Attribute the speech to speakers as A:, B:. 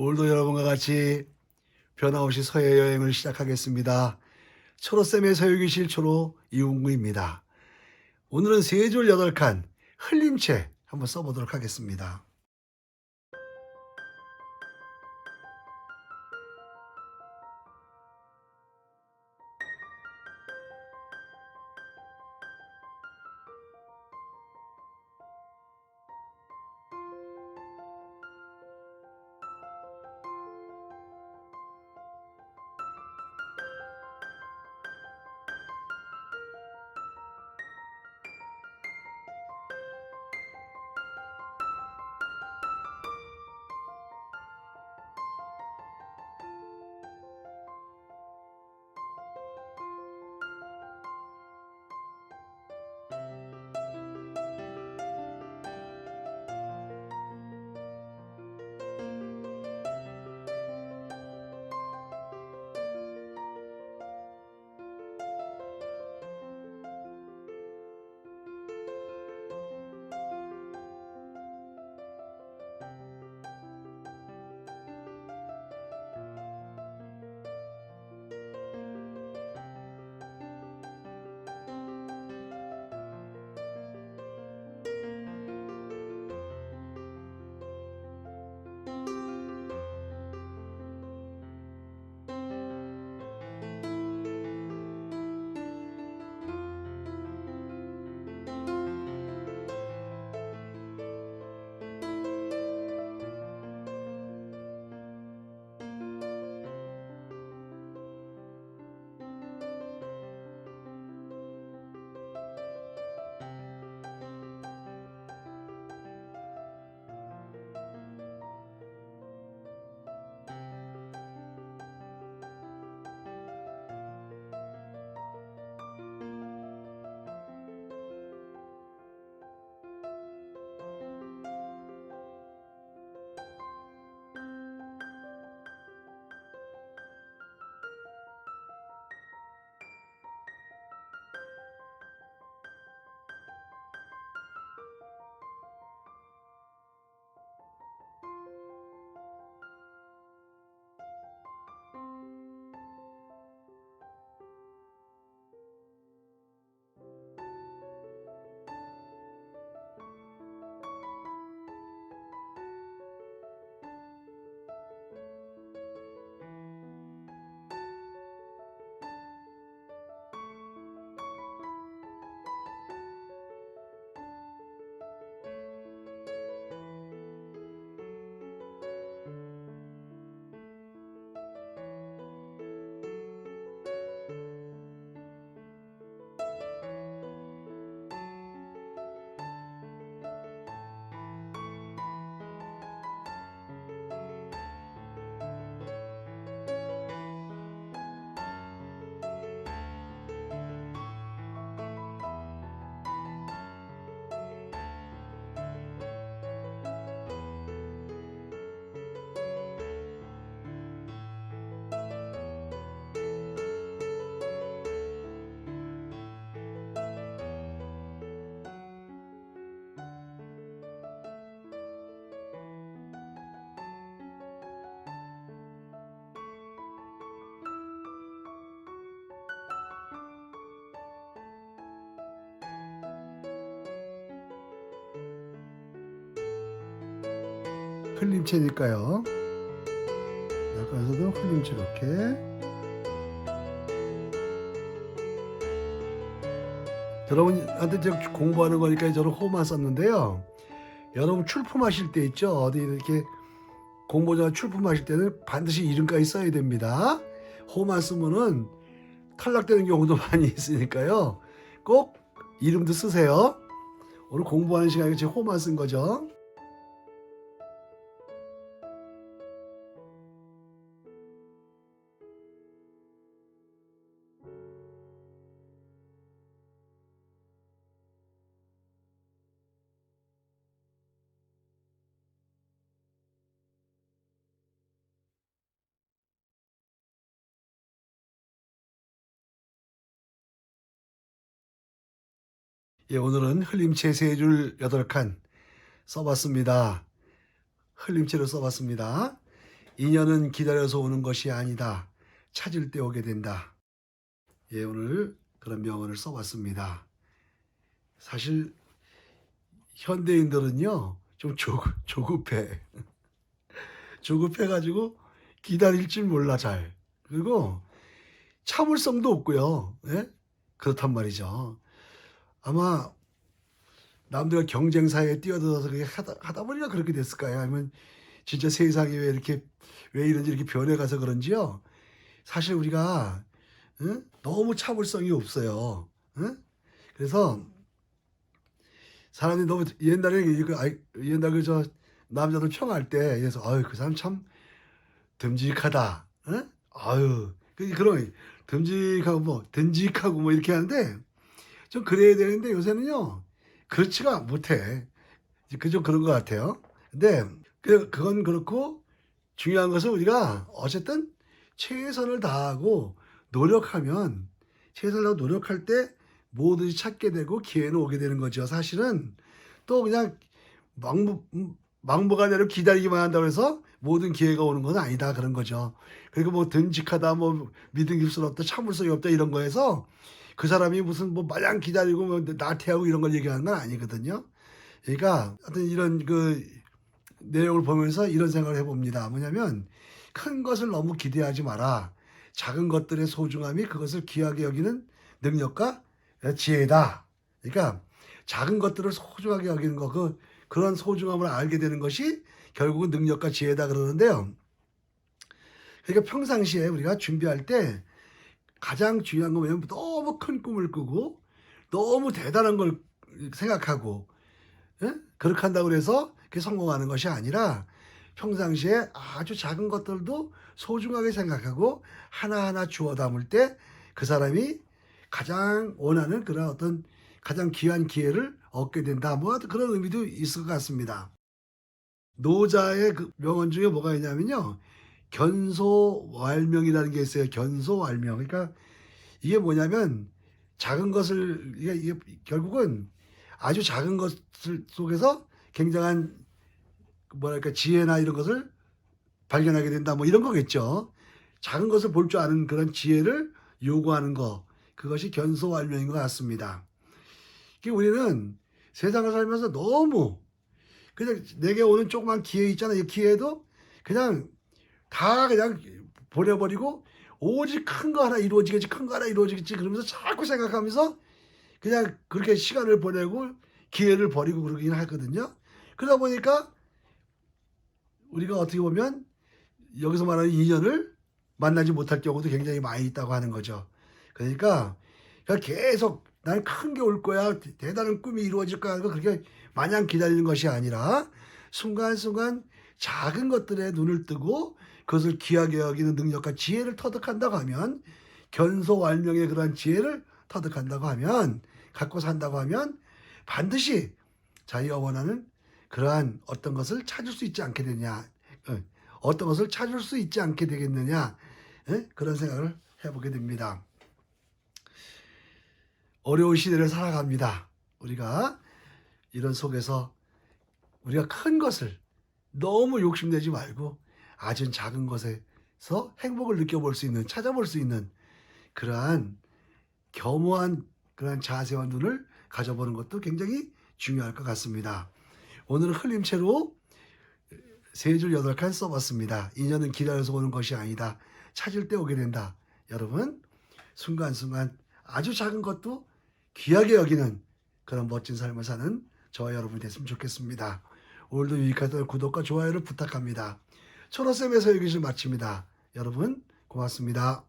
A: 오늘도 여러분과 같이 변함없이 서해 여행을 시작하겠습니다. 초로쌤의 서유기실 초로 이웅구입니다. 오늘은 세 줄 여덟 칸 흘림체 한번 써보도록 하겠습니다. 흘림체니까요. 여기서도 흘림체 이렇게. 여러분한테 제가 공부하는 거니까 저는 호만 썼는데요. 여러분 출품하실 때 있죠? 어디 이렇게 공모전 출품하실 때는 반드시 이름까지 써야 됩니다. 호만 쓰면은 탈락되는 경우도 많이 있으니까요. 꼭 이름도 쓰세요. 오늘 공부하는 시간에 제 호만 쓴 거죠. 예, 오늘은 흘림체 세 줄 여덟 칸 써봤습니다. 흘림체로 써봤습니다. 인연은 기다려서 오는 것이 아니다. 찾을 때 오게 된다. 예, 오늘 그런 명언을 써봤습니다. 사실 현대인들은요 좀 조급해. 조급해가지고 기다릴 줄 몰라 잘. 그리고 참을성도 없고요. 예? 그렇단 말이죠. 아마 남들과 경쟁 사회에 뛰어들어서 그게 하다 보니까 그렇게 됐을까요? 아니면 진짜 세상이 왜 이런지 이렇게 변해가서 그런지요. 사실 우리가 너무 참을성이 없어요. 응? 그래서 사람이 너무 옛날에 옛날 그 남자들 평할 때 그래서 아유 그 사람 참 듬직하다. 응? 아유 그런 듬직하고 뭐 듬직하고 뭐 이렇게 하는데 좀 그래야 되는데 요새는요 그렇지가 못해. 좀 그런 것 같아요. 근데 그건 그렇고 중요한 것은 우리가 어쨌든 최선을 다하고 노력하면 최선을 다하고 노력할 때 뭐든지 찾게 되고 기회는 오게 되는 거죠. 사실은 또 그냥 막무가내로 기다리기만 한다고 해서 모든 기회가 오는 건 아니다 그런 거죠. 그리고 뭐 듬직하다 뭐 믿음직스럽다 참을성이 없다 이런 거에서 그 사람이 무슨 뭐 마냥 기다리고 뭐 나태하고 이런 걸 얘기하는 건 아니거든요. 그러니까 하여튼 이런 그 내용을 보면서 이런 생각을 해봅니다. 뭐냐면 큰 것을 너무 기대하지 마라. 작은 것들의 소중함이 그것을 귀하게 여기는 능력과 지혜다. 그러니까 작은 것들을 소중하게 여기는 거, 그런 소중함을 알게 되는 것이 결국은 능력과 지혜다 그러는데요. 그러니까 평상시에 우리가 준비할 때 가장 중요한 건 뭐냐면 너무 큰 꿈을 꾸고 너무 대단한 걸 생각하고 예? 그렇게 한다고 그래서 그게 성공하는 것이 아니라 평상시에 아주 작은 것들도 소중하게 생각하고 하나하나 주워 담을 때 그 사람이 가장 원하는 그런 어떤 가장 귀한 기회를 얻게 된다. 뭐 그런 의미도 있을 것 같습니다. 노자의 그 명언 중에 뭐가 있냐면요. 견소왈명이라는 게 있어요. 견소왈명. 그러니까 이게 뭐냐면 작은 것을 이게 결국은 아주 작은 것들 속에서 굉장한 뭐랄까 지혜나 이런 것을 발견하게 된다 뭐 이런 거겠죠. 작은 것을 볼 줄 아는 그런 지혜를 요구하는 거 그것이 견소왈명인 것 같습니다. 그 우리는 세상을 살면서 너무 그냥 내게 오는 조그만 기회 있잖아요. 이 기회도 그냥 다 그냥 보내버리고 오직 큰 거 하나 이루어지겠지 큰 거 하나 이루어지겠지 그러면서 자꾸 생각하면서 그냥 그렇게 시간을 보내고 기회를 버리고 그러긴 하거든요. 그러다 보니까 우리가 어떻게 보면 여기서 말하는 인연을 만나지 못할 경우도 굉장히 많이 있다고 하는 거죠. 그러니까 계속 나는 큰 게 올 거야. 대단한 꿈이 이루어질 거야. 그렇게 마냥 기다리는 것이 아니라 순간순간 작은 것들에 눈을 뜨고 그것을 귀하게 여기는 능력과 지혜를 터득한다고 하면 견소왈명의 그러한 지혜를 터득한다고 하면 갖고 산다고 하면 반드시 자기가 원하는 그러한 어떤 것을 찾을 수 있지 않게 되냐. 어떤 것을 찾을 수 있지 않게 되겠느냐. 그런 생각을 해보게 됩니다. 어려운 시대를 살아갑니다. 우리가 이런 속에서 우리가 큰 것을 너무 욕심내지 말고 아주 작은 것에서 행복을 느껴볼 수 있는 찾아볼 수 있는 그러한 겸허한 그러한 자세와 눈을 가져보는 것도 굉장히 중요할 것 같습니다. 오늘은 흘림체로 3줄 8칸 써봤습니다. 인연은 기다려서 오는 것이 아니다. 찾을 때 오게 된다. 여러분 순간순간 아주 작은 것도 귀하게 여기는 그런 멋진 삶을 사는 저와 여러분이 됐으면 좋겠습니다. 오늘도 유익한 구독과 좋아요를 부탁합니다. 초록쌤에서 여기를 마칩니다. 여러분 고맙습니다.